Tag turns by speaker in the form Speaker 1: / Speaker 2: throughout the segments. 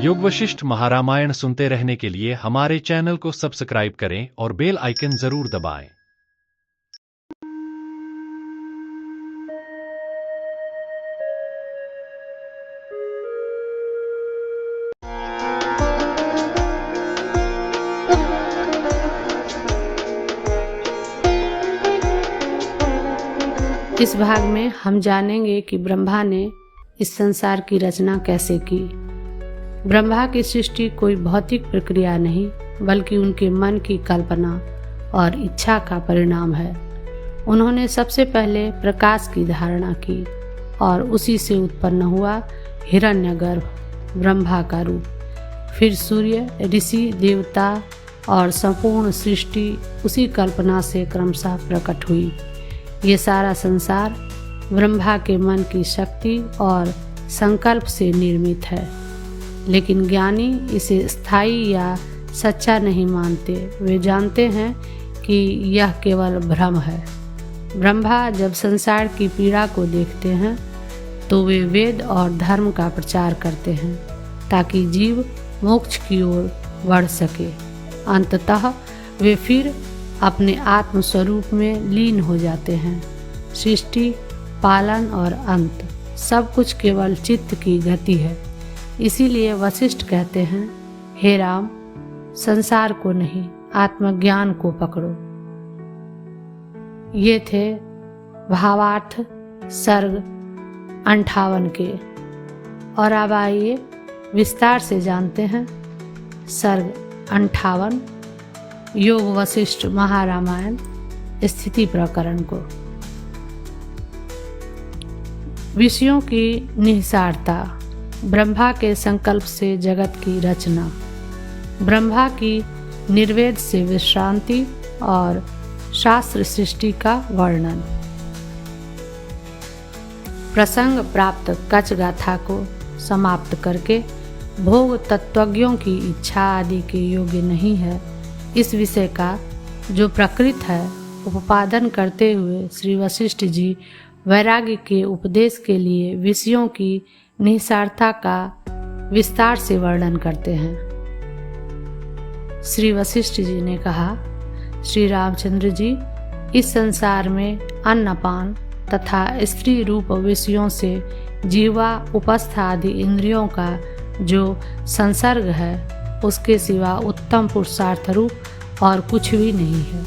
Speaker 1: योग वशिष्ठ महारामायण सुनते रहने के लिए हमारे चैनल को सब्सक्राइब करें और बेल आइकन जरूर दबाएं।
Speaker 2: इस भाग में हम जानेंगे कि ब्रह्मा ने इस संसार की रचना कैसे की। ब्रह्मा की सृष्टि कोई भौतिक प्रक्रिया नहीं, बल्कि उनके मन की कल्पना और इच्छा का परिणाम है। उन्होंने सबसे पहले प्रकाश की धारणा की और उसी से उत्पन्न हुआ हिरण्यगर्भ ब्रह्मा का रूप। फिर सूर्य, ऋषि, देवता और संपूर्ण सृष्टि उसी कल्पना से क्रमशः प्रकट हुई। ये सारा संसार ब्रह्मा के मन की शक्ति और संकल्प से निर्मित है, लेकिन ज्ञानी इसे स्थायी या सच्चा नहीं मानते। वे जानते हैं कि यह केवल भ्रम है। ब्रह्मा जब संसार की पीड़ा को देखते हैं तो वे वेद और धर्म का प्रचार करते हैं ताकि जीव मोक्ष की ओर बढ़ सके। अंततः वे फिर अपने आत्म स्वरूप में लीन हो जाते हैं। सृष्टि, पालन और अंत सब कुछ केवल चित्त की गति है। इसीलिए वशिष्ठ कहते हैं, हे राम, संसार को नहीं, आत्मज्ञान को पकड़ो। ये थे भावार्थ सर्ग 58 के। और अब आइए विस्तार से जानते हैं सर्ग 58 योग वशिष्ठ महारामायण स्थिति प्रकरण को। विषयों की निहिसारता, ब्रह्मा के संकल्प से जगत की रचना, ब्रह्मा की निर्वेद से विश्रांति और शास्त्र सृष्टि का वर्णन। प्रसंग प्राप्त कच गाथा को समाप्त करके भोग तत्वज्ञों की इच्छा आदि के योग्य नहीं है, इस विषय का जो प्रकृत है उपादन करते हुए श्री वशिष्ठ जी वैराग्य के उपदेश के लिए विषयों की निहिसारता का विस्तार से वर्णन करते हैं। श्री वशिष्ठ जी ने कहा, श्री रामचंद्र जी, इस संसार में अन्नपान तथा स्त्री रूप विषयों से जीवा उपस्थ आदि इंद्रियों का जो संसर्ग है, उसके सिवा उत्तम पुरुषार्थ रूप और कुछ भी नहीं है।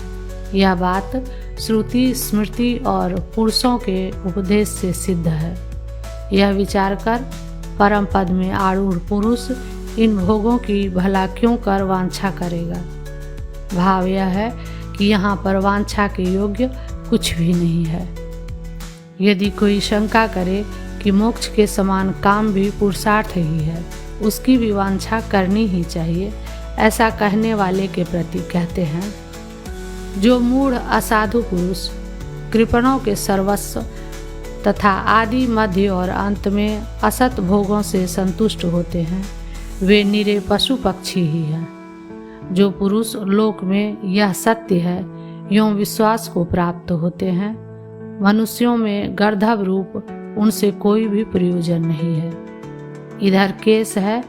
Speaker 2: यह बात श्रुति, स्मृति और पुरुषों के उपदेश से सिद्ध है। यह विचार कर परम पद में आरूढ़ पुरुष इन भोगों की भला क्यों कर वांछा करेगा। भाव यह है कि यहाँ पर वांछा के योग्य कुछ भी नहीं है। यदि कोई शंका करे कि मोक्ष के समान काम भी पुरुषार्थ ही है, उसकी भी वांछा करनी ही चाहिए, ऐसा कहने वाले के प्रति कहते हैं, जो मूढ़ असाधु पुरुष कृपणों के सर्वस्व तथा आदि, मध्य और अंत में असत भोगों से संतुष्ट होते हैं, वे निरे पशु पक्षी ही हैं। जो पुरुष लोक में यह सत्य है यों विश्वास को प्राप्त होते हैं, मनुष्यों में गर्दभ रूप उनसे कोई भी प्रयोजन नहीं है। इधर केश है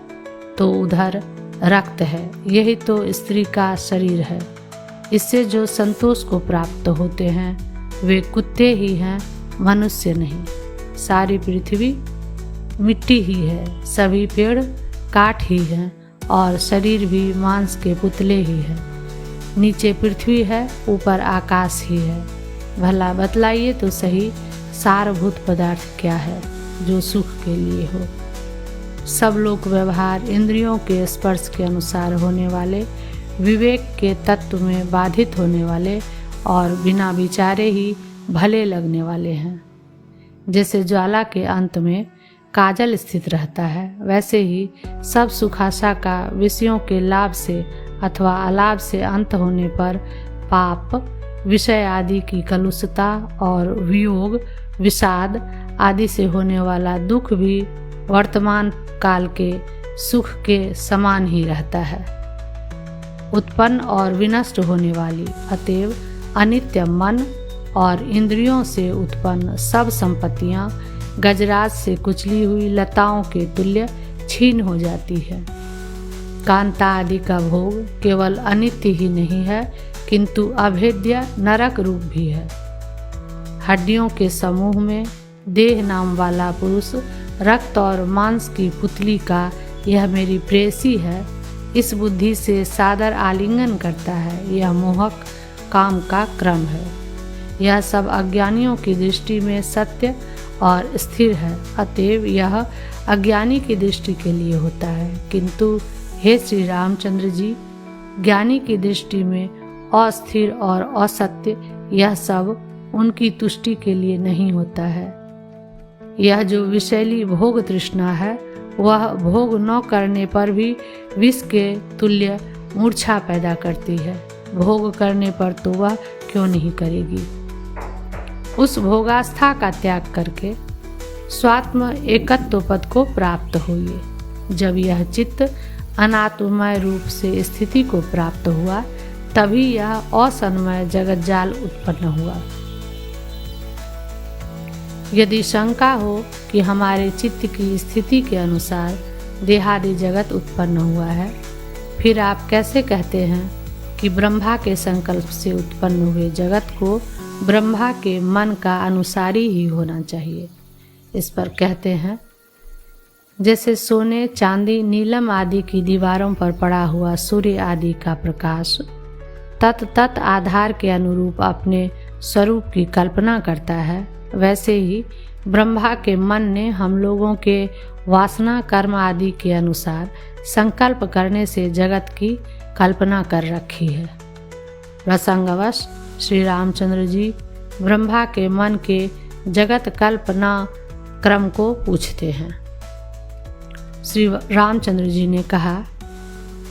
Speaker 2: तो उधर रक्त है, यही तो स्त्री का शरीर है। इससे जो संतोष को प्राप्त होते हैं वे कुत्ते ही हैं, मनुष्य नहीं। सारी पृथ्वी मिट्टी ही है, सभी पेड़ काठ ही हैं और शरीर भी मांस के पुतले ही हैं। नीचे पृथ्वी है, ऊपर आकाश ही है। भला बतलाइए तो सही, सारभूत पदार्थ क्या है जो सुख के लिए हो। सब लोक व्यवहार इंद्रियों के स्पर्श के अनुसार होने वाले, विवेक के तत्व में बाधित होने वाले और बिना विचारे ही भले लगने वाले हैं। जैसे ज्वाला के अंत में काजल स्थित रहता है, वैसे ही सब सुखाशा का विषयों के लाभ से अथवा अलाभ से अंत होने पर पाप, विषय आदि की कलुषता और वियोग, विषाद आदि से होने वाला दुख भी वर्तमान काल के सुख के समान ही रहता है, उत्पन्न और विनष्ट होने वाली। अतएव अनित्य मन और इंद्रियों से उत्पन्न सब संपत्तियां गजराज से कुचली हुई लताओं के तुल्य छीन हो जाती है। कांता आदि का भोग केवल अनित्य ही नहीं है किंतु अभेद्य नरक रूप भी है। हड्डियों के समूह में देह नाम वाला पुरुष रक्त और मांस की पुतली का यह मेरी प्रेयसी है, इस बुद्धि से सादर आलिंगन करता है। यह मोहक काम का क्रम है। यह सब अज्ञानियों की दृष्टि में सत्य और स्थिर है, अतएव यह अज्ञानी की दृष्टि के लिए होता है। किंतु हे श्री रामचंद्र जी, ज्ञानी की दृष्टि में अस्थिर और असत्य यह सब उनकी तुष्टि के लिए नहीं होता है। यह जो विषैली भोग तृष्णा है वह भोग न करने पर भी विष के तुल्य मूर्छा पैदा करती है। भोग करने पर तो वह क्यों नहीं करेगी। उस भोगास्था का त्याग करके स्वात्म एकत्व पद को प्राप्त होइए। जब यह चित्त अनात्ममय रूप से स्थिति को प्राप्त हुआ तभी यह असन्मय जगत जाल उत्पन्न हुआ। यदि शंका हो कि हमारे चित्त की स्थिति के अनुसार देहादि जगत उत्पन्न हुआ है, फिर आप कैसे कहते हैं कि ब्रह्मा के संकल्प से उत्पन्न हुए जगत को ब्रह्मा के मन का अनुसारी ही होना चाहिए। इस पर कहते हैं, जैसे सोने, चांदी, नीलम आदि की दीवारों पर पड़ा हुआ सूर्य आदि का प्रकाश तत् आधार के अनुरूप अपने स्वरूप की कल्पना करता है, वैसे ही ब्रह्मा के मन ने हम लोगों के वासना कर्म आदि के अनुसार संकल्प करने से जगत की कल्पना कर रखी है। प्रसंगवश श्री रामचंद्र जी ब्रह्मा के मन के जगत कल्पना क्रम को पूछते हैं। श्री रामचंद्र जी ने कहा,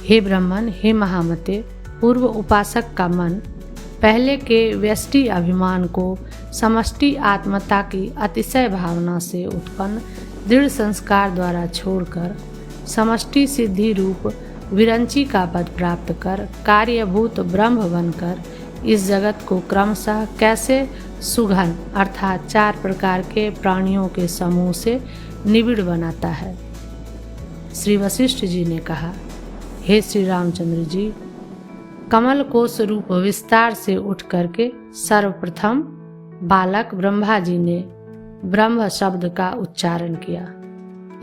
Speaker 2: हे ब्राह्मण, हे महामते, पूर्व उपासक का मन पहले के व्यष्टि अभिमान को समष्टि आत्मता की अतिशय भावना से उत्पन्न दृढ़ संस्कार द्वारा छोड़कर समष्टि सिद्धि रूप विरंची का पद प्राप्त कर कार्यभूत ब्रह्म बनकर इस जगत को क्रमशः कैसे सुघन अर्थात 4 प्रकार के प्राणियों के समूह से निबिड़ बनाता है। श्री वशिष्ठ जी ने कहा, हे श्री रामचंद्र जी, कमल कोश रूप विस्तार से उठ करके सर्वप्रथम बालक ब्रह्मा जी ने ब्रह्म शब्द का उच्चारण किया,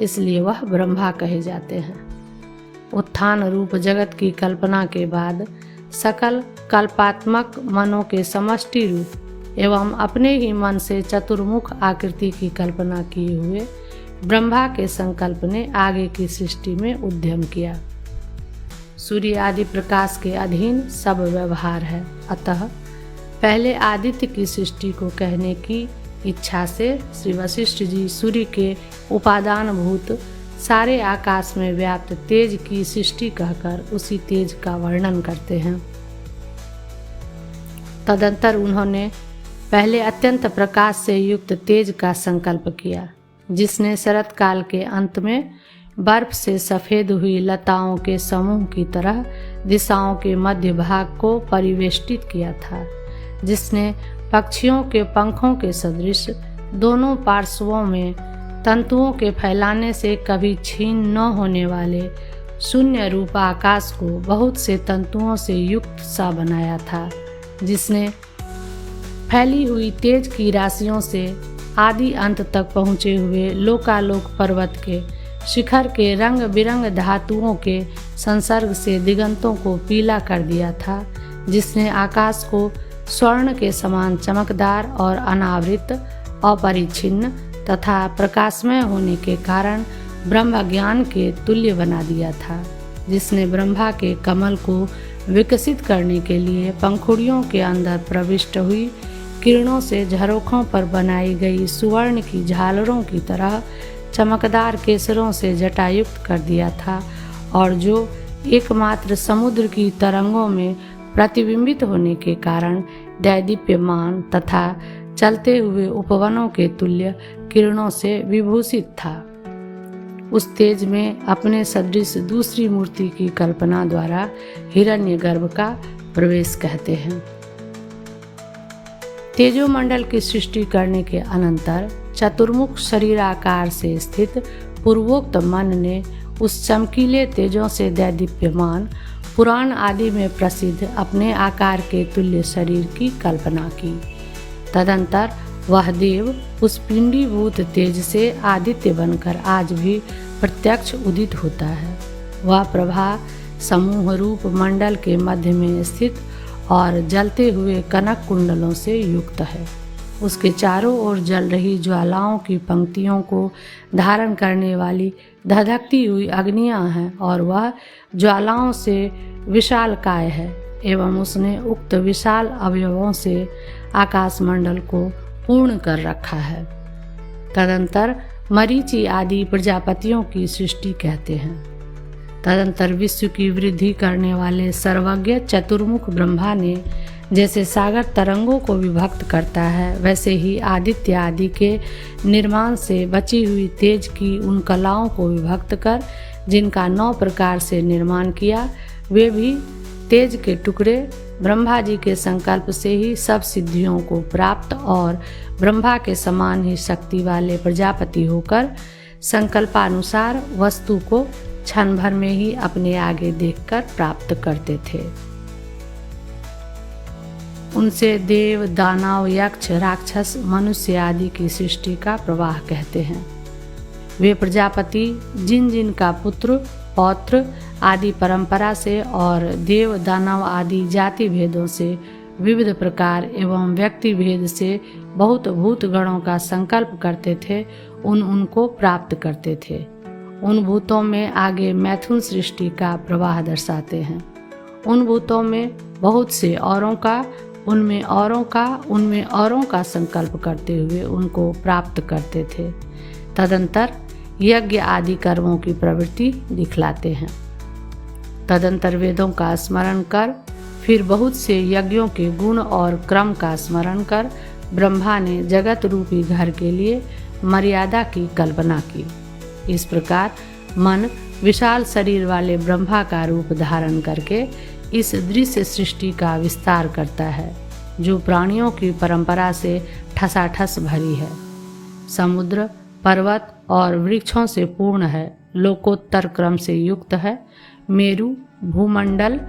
Speaker 2: इसलिए वह ब्रह्मा कहे जाते हैं। उत्थान रूप जगत की कल्पना के बाद सकल कल्पात्मक मनों के समष्टि रूप एवं अपने ही मन से चतुर्मुख आकृति की कल्पना किए हुए ब्रह्मा के संकल्प ने आगे की सृष्टि में उद्यम किया। सूर्य आदि प्रकाश के अधीन सब व्यवहार है, अतः पहले आदित्य की सृष्टि को कहने की इच्छा से श्री वशिष्ठ जी सूर्य के उपादान भूत सारे आकाश में व्याप्त तेज की सृष्टि कहकर उसी तेज का वर्णन करते हैं। तदंतर उन्होंने पहले अत्यंत प्रकाश से युक्त तेज का संकल्प किया, जिसने शरत काल के अंत में बर्फ से सफ़ेद हुई लताओं के समूह की तरह दिशाओं के मध्य भाग को परिवेष्टित किया था, जिसने पक्षियों के पंखों के सदृश दोनों पार्श्वों में तंतुओं के फैलाने से कभी छीन न होने वाले शून्य रूप आकाश को बहुत से तंतुओं से युक्त सा बनाया था, जिसने फैली हुई तेज की राशियों से आदि अंत तक पहुँचे हुए लोकालोक पर्वत के शिखर के रंग बिरंग धातुओं के संसर्ग से दिगंतों को पीला कर दिया था, जिसने आकाश को स्वर्ण के समान चमकदार और अनावृत, अपरिच्छिन्न तथा प्रकाशमय होने के कारण ब्रह्म ज्ञान के तुल्य बना दिया था, जिसने ब्रह्मा के कमल को विकसित करने के लिए पंखुड़ियों के अंदर प्रविष्ट हुई किरणों से झरोखों पर बनाई गई सुवर्ण की झालरों की तरह चमकदार केसरों से जटायुक्त कर दिया था, और जो एकमात्र समुद्र की तरंगों में प्रतिबिंबित होने के कारण दैदीप्यमान तथा चलते हुए उपवनों के तुल्य किरणों से विभूषित था। उस तेज में अपने सदृश दूसरी मूर्ति की कल्पना द्वारा हिरण्यगर्भ का प्रवेश कहते हैं। तेजोमंडल की सृष्टि करने के अनंतर चतुर्मुख शरीराकार से स्थित पूर्वोक्त मन ने उस चमकीले तेजों से दैदीप्यमान पुराण आदि में प्रसिद्ध अपने आकार के तुल्य शरीर की कल्पना की। तदंतर वह देव उस पिंडीभूत तेज से आदित्य बनकर आज भी प्रत्यक्ष उदित होता है। वह प्रभा समूह रूप मंडल के मध्य में स्थित और जलते हुए कनक कुंडलों से युक्त है। उसके चारों ओर जल रही ज्वालाओं की पंक्तियों को धारण करने वाली धधकती हुई अग्नियां हैं और वह ज्वालाओं से विशालकाय है एवं उसने उक्त विशाल अवयवों से आकाशमंडल को पूर्ण कर रखा है। तदंतर मरीचि आदि प्रजापतियों की सृष्टि कहते हैं। तदंतर विश्व की वृद्धि करने वाले सर्वज्ञ चतुर्मुख ब्रह्मा ने जैसे सागर तरंगों को विभक्त करता है, वैसे ही आदित्य आदि के निर्माण से बची हुई तेज की उन कलाओं को विभक्त कर जिनका 9 प्रकार से निर्माण किया, वे भी तेज के टुकड़े ब्रह्मा जी के संकल्प से ही सब सिद्धियों को प्राप्त और ब्रह्मा के समान ही शक्ति वाले प्रजापति होकर संकल्पानुसार वस्तु को क्षण भर में ही अपने आगे देखकर प्राप्त करते थे। उनसे देव, दानव, यक्ष, राक्षस, मनुष्य आदि की सृष्टि का प्रवाह कहते हैं। वे प्रजापति जिन जिन का पुत्र, पौत्र आदि परंपरा से और देव, दानव आदि जाति भेदों से विविध प्रकार एवं व्यक्ति भेद से बहुत भूत गणों का संकल्प करते थे, उनको प्राप्त करते थे। उन भूतों में आगे मैथुन सृष्टि का प्रवाह दर्शाते हैं। उन भूतों में बहुत से औरों का, उनमें औरों का संकल्प करते हुए उनको प्राप्त करते थे। तदंतर यज्ञ आदि कर्मों की प्रवृत्ति दिखलाते हैं। तदंतर वेदों का स्मरण कर फिर बहुत से यज्ञों के गुण और क्रम का स्मरण कर ब्रह्मा ने जगत रूपी घर के लिए मर्यादा की कल्पना की। इस प्रकार मन विशाल शरीर वाले ब्रह्मा का रूप धारण करके इस दृश्य सृष्टि का विस्तार करता है, जो प्राणियों की परंपरा से ठसाठस भरी है। समुद्र, पर्वत और वृक्षों से पूर्ण है, लोकोत्तर क्रम से युक्त है। मेरु भूमंडल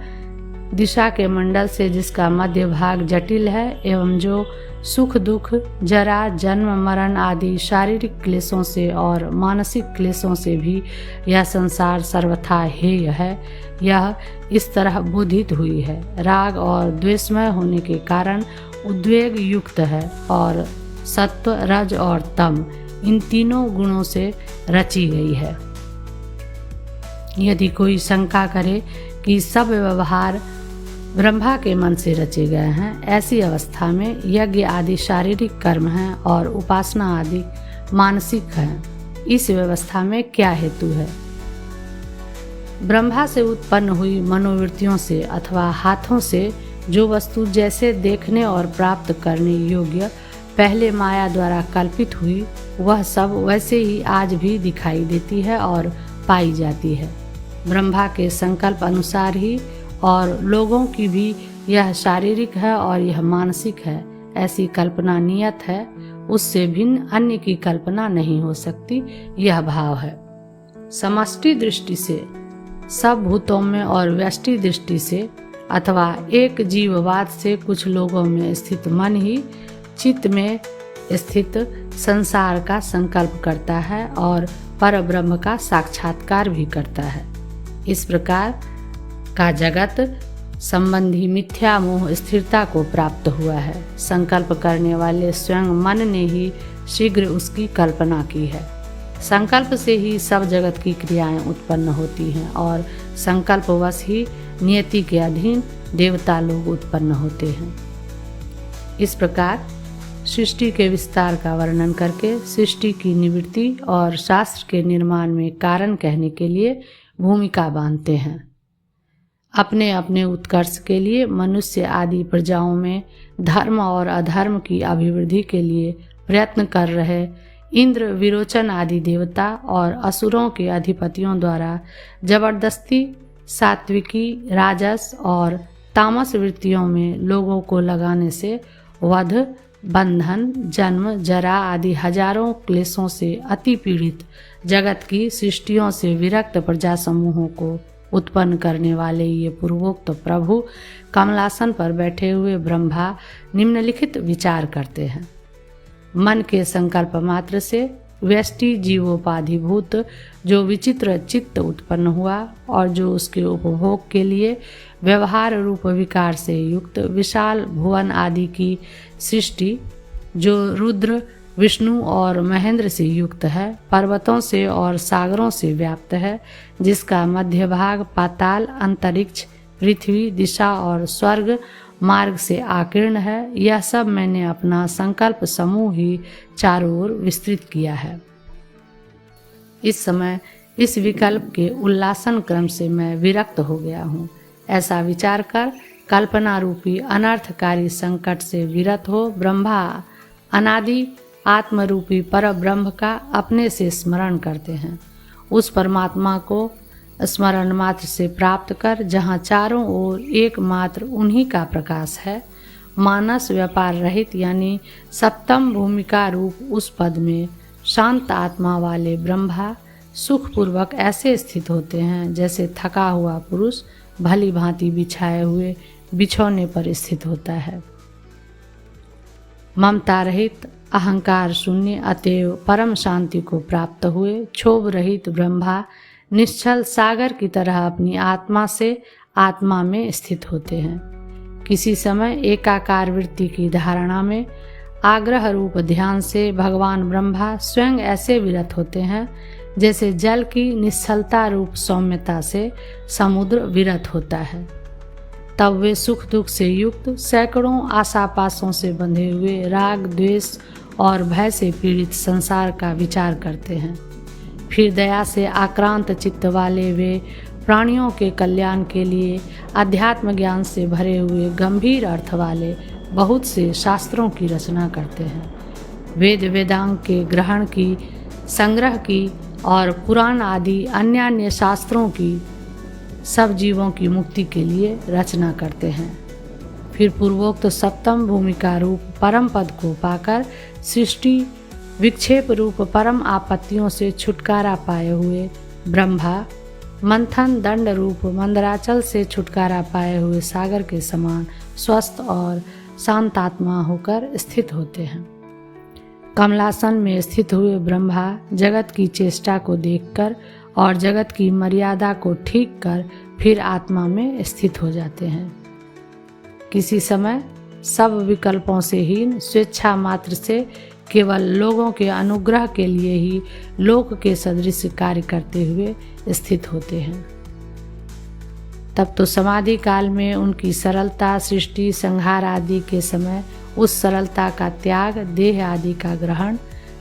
Speaker 2: दिशा के मंडल से जिसका मध्य भाग जटिल है एवं जो सुख दुख, जरा, जन्म, मरण आदि शारीरिक क्लेशों से और मानसिक क्लेशों से भी यह संसार सर्वथा हेय है, यह इस तरह बोधित हुई है। राग और द्वेषमय होने के कारण उद्वेग युक्त है और सत्व, रज और तम इन तीनों गुणों से रची गई है। यदि कोई शंका करे कि सब व्यवहार ब्रह्मा के मन से रचे गए हैं, ऐसी अवस्था में यज्ञ आदि शारीरिक कर्म हैं और उपासना आदि मानसिक हैं। इस व्यवस्था में क्या हेतु है? ब्रह्मा से उत्पन्न हुई मनोवृत्तियों से अथवा हाथों से जो वस्तु जैसे देखने और प्राप्त करने योग्य पहले माया द्वारा कल्पित हुई, वह सब वैसे ही आज भी दिखाई देती है और पाई जाती है। ब्रह्मा के संकल्प अनुसार ही और लोगों की भी यह शारीरिक है और यह मानसिक है, ऐसी कल्पना नियत है, उससे भिन्न अन्य की कल्पना नहीं हो सकती, यह भाव है। समष्टि दृष्टि से सब भूतों में और व्यष्टि दृष्टि से अथवा एक जीववाद से कुछ लोगों में स्थित मन ही चित्त में स्थित संसार का संकल्प करता है और परब्रह्म का साक्षात्कार भी करता है। इस प्रकार का जगत संबंधी मिथ्या मोह स्थिरता को प्राप्त हुआ है। संकल्प करने वाले स्वयं मन ने ही शीघ्र उसकी कल्पना की है। संकल्प से ही सब जगत की क्रियाएं उत्पन्न होती हैं और संकल्पवश ही नियति के अधीन देवता लोग उत्पन्न होते हैं। इस प्रकार सृष्टि के विस्तार का वर्णन करके सृष्टि की निवृत्ति और शास्त्र के निर्माण में कारण कहने के लिए भूमिका बांधते हैं। अपने अपने उत्कर्ष के लिए मनुष्य आदि प्रजाओं में धर्म और अधर्म की अभिवृद्धि के लिए प्रयत्न कर रहे इंद्र, विरोचन आदि देवता और असुरों के अधिपतियों द्वारा जबरदस्ती सात्विकी, राजस और तामस वृत्तियों में लोगों को लगाने से वध, बंधन, जन्म, जरा आदि हजारों क्लेशों से अति पीड़ित जगत की सृष्टियों से विरक्त प्रजा समूहों को उत्पन्न करने वाले ये पूर्वोक्त प्रभु कमलासन पर बैठे हुए ब्रह्मा निम्नलिखित विचार करते हैं। मन के संकल्प मात्र से व्यष्टि जीवोपाधिभूत जो विचित्र चित्त उत्पन्न हुआ और जो उसके उपभोग के लिए व्यवहार रूप विकार से युक्त विशाल भुवन आदि की सृष्टि, जो रुद्र, विष्णु और महेंद्र से युक्त है, पर्वतों से और सागरों से व्याप्त है, जिसका मध्य भाग पाताल, अंतरिक्ष, पृथ्वी, दिशा और स्वर्ग मार्ग से आकीर्ण है, यह सब मैंने अपना संकल्प समूह ही चारों ओर विस्तृत किया है। इस समय इस विकल्प के उल्लासन क्रम से मैं विरक्त हो गया हूँ। ऐसा विचार कर कल्पना रूपी अनर्थकारी संकट से विरत हो ब्रह्मा अनादि आत्मरूपी पर ब्रह्म का अपने से स्मरण करते हैं। उस परमात्मा को स्मरण मात्र से प्राप्त कर जहाँ चारों ओर एकमात्र उन्हीं का प्रकाश है, मानस व्यापार रहित यानी सप्तम भूमिका रूप उस पद में शांत आत्मा वाले ब्रह्मा सुखपूर्वक ऐसे स्थित होते हैं जैसे थका हुआ पुरुष भली भांति बिछाए हुए बिछौने पर स्थित होता है। ममता रहित, अहंकार शून्य, अतएव परम शांति को प्राप्त हुए क्षोभ रहित ब्रह्मा निश्चल सागर की तरह अपनी आत्मा से आत्मा में स्थित होते हैं। किसी समय एकाकार वृत्ति की धारणा में आग्रह रूप ध्यान से भगवान ब्रह्मा स्वयं ऐसे विरत होते हैं जैसे जल की निश्चलता रूप सौम्यता से समुद्र विरत होता है। तब वे सुख दुख से युक्त सैकड़ों आशापाशों से बंधे हुए राग, द्वेष और भय से पीड़ित संसार का विचार करते हैं। फिर दया से आक्रांत चित्त वाले वे प्राणियों के कल्याण के लिए अध्यात्म ज्ञान से भरे हुए गंभीर अर्थ वाले बहुत से शास्त्रों की रचना करते हैं। वेद वेदांग के ग्रहण की, संग्रह की और पुराण आदि अन्य शास्त्रों की सब जीवों की मुक्ति के लिए रचना करते हैं। फिर पूर्वोक्त सप्तम भूमिका रूप परम पद को पाकर सृष्टि विक्षेप रूप परम आपत्तियों से छुटकारा पाए हुए ब्रह्मा मंथन दंड रूप मंदराचल से छुटकारा पाए हुए सागर के समान स्वस्थ और शांतात्मा होकर स्थित होते हैं। कमलासन में स्थित हुए ब्रह्मा जगत की चेष्टा को देखकर और जगत की मर्यादा को ठीक कर फिर आत्मा में स्थित हो जाते हैं। किसी समय सब विकल्पों से हीन स्वेच्छा मात्र से केवल लोगों के अनुग्रह के लिए ही लोक के सदृश कार्य करते हुए स्थित होते हैं। तब तो समाधि काल में उनकी सरलता, सृष्टि संहार आदि के समय उस सरलता का त्याग, देह आदि का ग्रहण,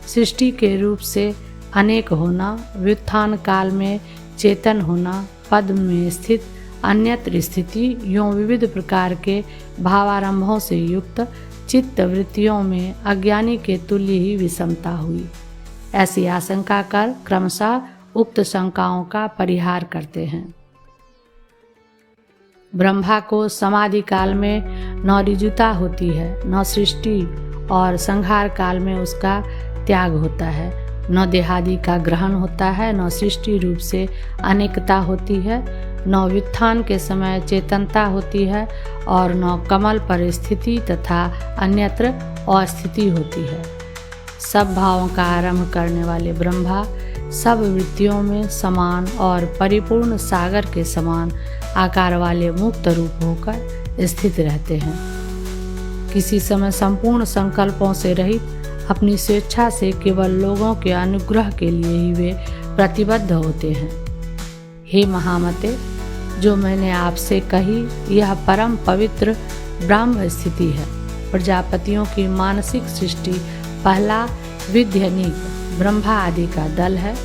Speaker 2: सृष्टि के रूप से अनेक होना, व्युत्थान काल में चेतन होना, पद में स्थित, अन्यत्र स्थिति, यों विविध प्रकार के भावारंभों से युक्त चित्त वृत्तियों में अज्ञानी के तुल्य ही विषमता हुई। ऐसी आशंका कर क्रमशः उक्त शंकाओं का परिहार करते हैं। ब्रह्मा को समाधि काल में न ऋजुता होती है, न सृष्टि और संहार काल में उसका त्याग होता है, न देहादि का ग्रहण होता है, न सृष्टि रूप से अनेकता होती है, न व्युत्थान के समय चेतनता होती है और न कमल पर स्थिति तथा अन्यत्र अस्थिति होती है। सब भावों का आरंभ करने वाले ब्रह्मा सब वृत्तियों में समान और परिपूर्ण सागर के समान आकार वाले मुक्त रूप होकर स्थित रहते हैं। किसी समय संपूर्ण संकल्पों से रहित अपनी स्वेच्छा से केवल लोगों के अनुग्रह के लिए ही वे प्रतिबद्ध होते हैं। हे महामते, जो मैंने आपसे कही यह परम पवित्र ब्रह्म स्थिति है। प्रजापतियों की मानसिक सृष्टि पहला विध्यनीक ब्रह्मा आदि का दल है,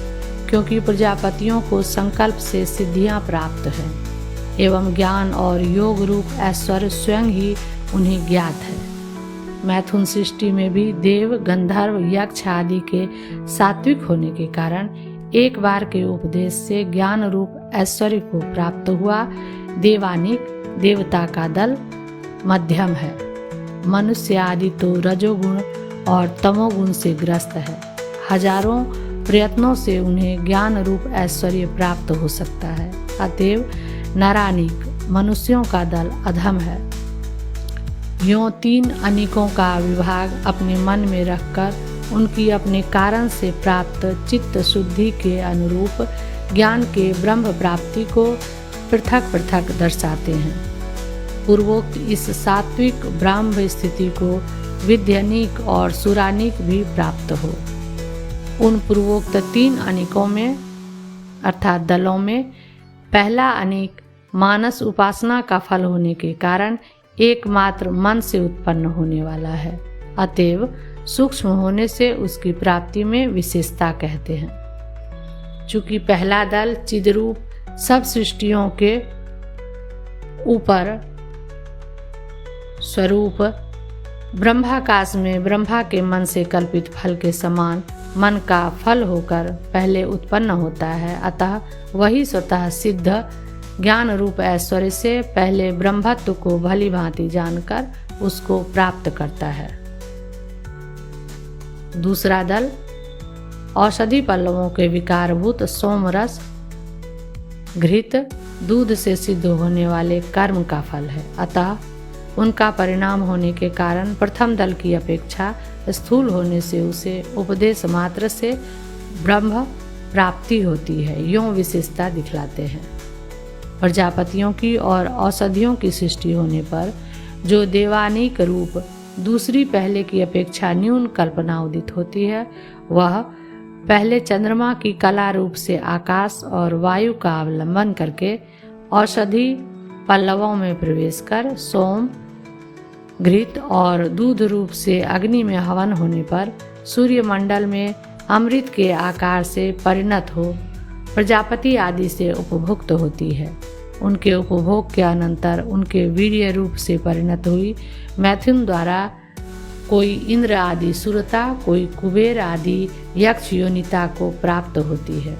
Speaker 2: क्योंकि प्रजापतियों को संकल्प से सिद्धियां प्राप्त हैं एवं ज्ञान और योग रूप ऐश्वर्य स्वयं ही उन्हें ज्ञात है। मैथुन सृष्टि में भी देव, गंधर्व, यक्ष आदि के सात्विक होने के कारण एक बार के उपदेश से ज्ञान रूप ऐश्वर्य को प्राप्त हुआ। देवानिक देवता का दल मध्यम है। मनुष्य आदि तो रजोगुण और तमोगुण से ग्रस्त है। हजारों प्रयत्नों से उन्हें ज्ञान रूप ऐश्वर्य प्राप्त हो सकता है। अतएव नरानीक मनुष्यों का दल अधम है। यों तीन अनिकों का विभाग अपने मन में रखकर उनकी अपने कारण से प्राप्त चित्त शुद्धि के अनुरूप ज्ञान के ब्रह्म प्राप्ति को पृथक पृथक दर्शाते हैं। पूर्वोक्त इस सात्विक ब्राह्म स्थिति को विद्यानिक और सुरानिक भी प्राप्त हो। उन पूर्वोक्त तीन अनिकों में अर्थात दलों में पहला अनिक मानस उपासना का फल होने के कारण एकमात्र मन से उत्पन्न होने वाला है। अतएव सूक्ष्म होने से उसकी प्राप्ति में विशेषता कहते हैं। चूंकि पहला दल चिद्रूप सब सृष्टियों के ऊपर स्वरूप ब्रह्माकाश में ब्रह्मा के मन से कल्पित फल के समान मन का फल होकर पहले उत्पन्न होता है, अतः वही स्वतः सिद्ध ज्ञान रूप ऐश्वर्य से पहले ब्रह्मत्व को भली भांति जानकर उसको प्राप्त करता है। दूसरा दल औषधि पल्लवों के विकारभूत सोमरस घृत दूध से सिद्ध होने वाले कर्म का फल है, अतः उनका परिणाम होने के कारण प्रथम दल की अपेक्षा स्थूल होने से उसे उपदेश मात्र से ब्रह्म प्राप्ति होती है। यों विशेषता दिखलाते हैं। प्रजापतियों की और औषधियों की सृष्टि होने पर जो देवानीक रूप दूसरी पहले की अपेक्षा न्यून कल्पना उदित होती है, वह पहले चंद्रमा की कला रूप से आकाश और वायु का अवलंबन करके औषधि पल्लवों में प्रवेश कर सोम घृत और दूध रूप से अग्नि में हवन होने पर सूर्यमंडल में अमृत के आकार से परिणत हो प्रजापति आदि से उपभुक्त होती है। उनके उपभोग के अनंतर उनके वीर्य रूप से परिणत हुई मैथुन द्वारा कोई इंद्र आदि सुरता, कोई कुबेर आदि यक्ष योनिता को प्राप्त होती है।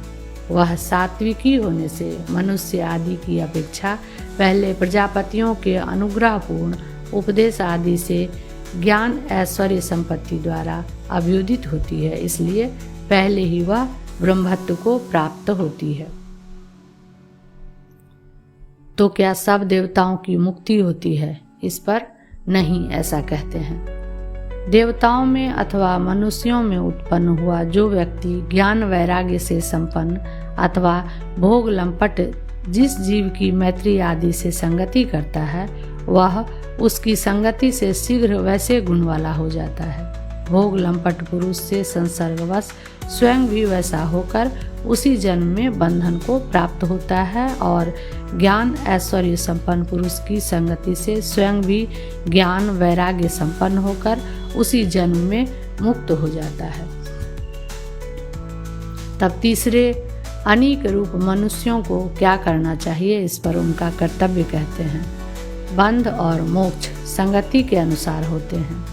Speaker 2: वह सात्विकी होने से मनुष्य आदि की अपेक्षा पहले प्रजापतियों के अनुग्रहपूर्ण उपदेश आदि से ज्ञान ऐश्वर्य संपत्ति द्वारा अभ्युदित होती है, इसलिए पहले ही वह ब्रह्मत्व को प्राप्त होती है। तो क्या सब देवताओं की मुक्ति होती है? इस पर नहीं, ऐसा कहते हैं। देवताओं में अथवा मनुष्यों में उत्पन्न हुआ जो व्यक्ति ज्ञान वैराग्य से संपन्न अथवा भोग लंपट जिस जीव की मैत्री आदि से संगति करता है, वह उसकी संगति से शीघ्र वैसे गुण वाला हो जाता है। भोग लंपट पुरुष से संसर्गवश स्वयं भी वैसा होकर उसी जन्म में बंधन को प्राप्त होता है और ज्ञान ऐश्वर्य संपन्न पुरुष की संगति से स्वयं भी ज्ञान वैराग्य संपन्न होकर उसी जन्म में मुक्त हो जाता है। तब तीसरे अनेक रूप मनुष्यों को क्या करना चाहिए, इस पर उनका कर्तव्य कहते हैं। बंध और मोक्ष संगति के अनुसार होते हैं,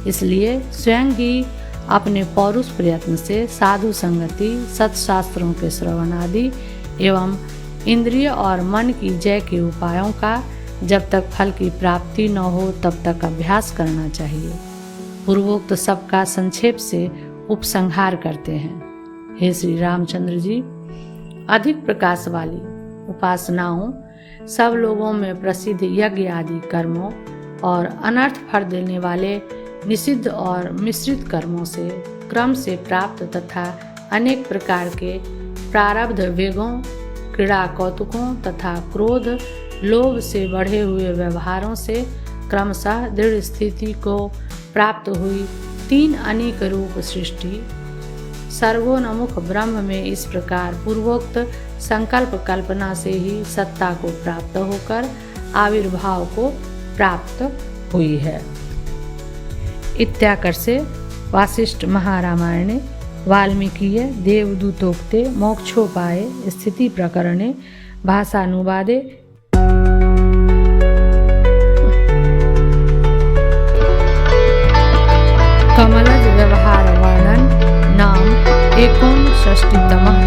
Speaker 2: इसलिए स्वयं ही अपने पौरुष प्रयत्न से साधु संगति, सत्शास्त्रों के श्रवण आदि एवं इंद्रिय और मन की जय के उपायों का जब तक फल की प्राप्ति न हो तब तक अभ्यास करना चाहिए। पूर्वोक्त सबका संक्षेप से उपसंहार करते हैं। हे श्री रामचंद्र जी, अधिक प्रकाश वाली उपासनाओं, सब लोगों में प्रसिद्ध यज्ञ आदि कर्मों और अनर्थ फल देने वाले निषिद्ध और मिश्रित कर्मों से क्रम से प्राप्त तथा अनेक प्रकार के प्रारब्ध वेगों, क्रीड़ा कौतुकों तथा क्रोध लोभ से बढ़े हुए व्यवहारों से क्रमशः दृढ़ स्थिति को प्राप्त हुई तीन अनेक रूप सृष्टि सर्वोन्मुख ब्रह्म में इस प्रकार पूर्वोक्त संकल्प कल्पना से ही सत्ता को प्राप्त होकर आविर्भाव को प्राप्त हुई है। इत्याकर से वासिष्ठ महारामायणे वाल्मीकीय देवदूतोक्ते मोक्षोपाये स्थिति प्रकरणे भाषानुवादे कमलज व्यवहार वर्णन नाम 59तमः